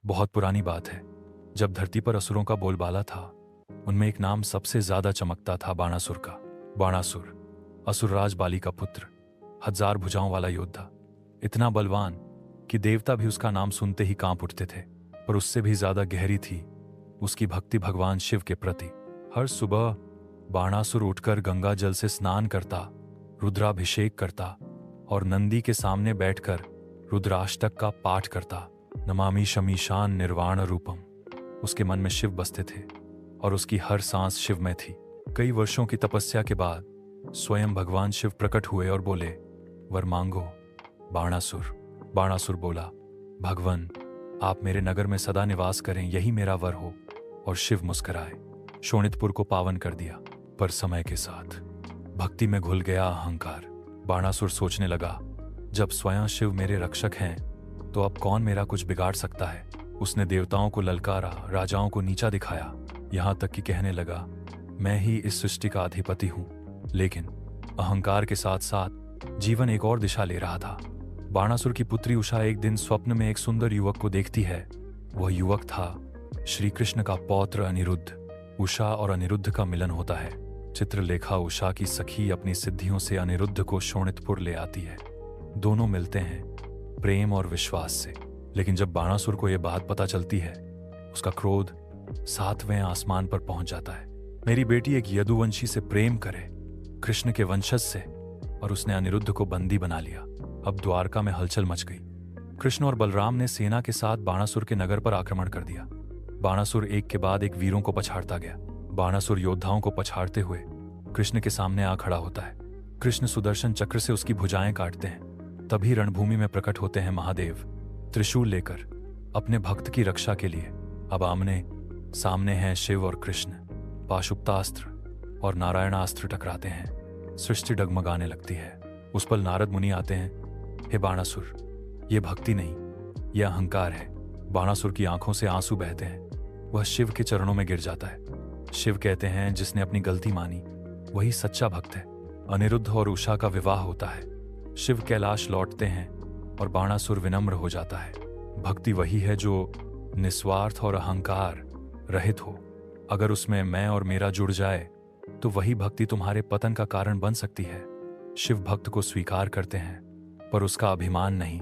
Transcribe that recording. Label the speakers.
Speaker 1: बहुत पुरानी बात है। जब धरती पर असुरों का बोलबाला था, उनमें एक नाम सबसे ज्यादा चमकता था, बाणासुर का। बाणासुर असुरराज बाली का पुत्र, 1000 भुजाओं वाला योद्धा, इतना बलवान कि देवता भी उसका नाम सुनते ही कांप उठते थे। पर उससे भी ज्यादा गहरी थी उसकी भक्ति भगवान शिव के प्रति। हर सुबह बाणासुर उठकर गंगा जल से स्नान करता, रुद्राभिषेक करता और नंदी के सामने बैठकर रुद्राष्टक का पाठ करता। नमामि शमीशान निर्वाण रूपम। उसके मन में शिव बसते थे और उसकी हर सांस शिवमय थी। कई वर्षों की तपस्या के बाद स्वयं भगवान शिव प्रकट हुए और बोले, वर मांगो बाणासुर। बाणासुर बोला, भगवान आप मेरे नगर में सदा निवास करें, यही मेरा वर हो। और शिव मुस्कुराए, शोणितपुर को पावन कर दिया। पर समय के साथ भक्ति में घुल गया अहंकार। बाणासुर सोचने लगा, जब स्वयं शिव मेरे रक्षक हैं तो अब कौन मेरा कुछ बिगाड़ सकता है। उसने देवताओं को ललकारा, राजाओं को नीचा दिखाया, यहां तक कि कहने लगा, मैं ही इस सृष्टि का अधिपति हूं। लेकिन अहंकार के साथ साथ जीवन एक और दिशा ले रहा था। बाणासुर की पुत्री उषा एक दिन स्वप्न में एक सुंदर युवक को देखती है। वह युवक था श्री कृष्ण का पौत्र अनिरुद्ध। उषा और अनिरुद्ध का मिलन होता है। चित्रलेखा उषा की सखी अपनी सिद्धियों से अनिरुद्ध को शोणितपुर ले आती है। दोनों मिलते हैं प्रेम और विश्वास से। लेकिन जब बाणासुर को यह बात पता चलती है, उसका क्रोध 7वें आसमान पर पहुंच जाता है। मेरी बेटी एक यदुवंशी से प्रेम करे, कृष्ण के वंशज से, और उसने अनिरुद्ध को बंदी बना लिया। अब द्वारका में हलचल मच गई। कृष्ण और बलराम ने सेना के साथ बाणासुर के नगर पर आक्रमण कर दिया। बाणासुर एक के बाद एक वीरों को पछाड़ता गया। बाणासुर योद्धाओं को पछाड़ते हुए कृष्ण के सामने आ खड़ा होता है। कृष्ण सुदर्शन चक्र से उसकी भुजाएं काटते हैं। तभी रणभूमि में प्रकट होते हैं महादेव, त्रिशूल लेकर अपने भक्त की रक्षा के लिए। अब आमने सामने हैं शिव और कृष्ण। पाशुपतास्त्र और नारायणास्त्र टकराते हैं। सृष्टि डगमगाने लगती है। उस पल नारद मुनि आते हैं। हे बाणासुर, ये भक्ति नहीं, यह अहंकार है। बाणासुर की आंखों से आंसू बहते हैं। वह शिव के चरणों में गिर जाता है। शिव कहते हैं, जिसने अपनी गलती मानी वही सच्चा भक्त है। अनिरुद्ध और उषा का विवाह होता है। शिव कैलाश लौटते हैं और बाणासुर विनम्र हो जाता है। भक्ति वही है जो निस्वार्थ और अहंकार रहित हो। अगर उसमें मैं और मेरा जुड़ जाए तो वही भक्ति तुम्हारे पतन का कारण बन सकती है। शिव भक्त को स्वीकार करते हैं, पर उसका अभिमान नहीं।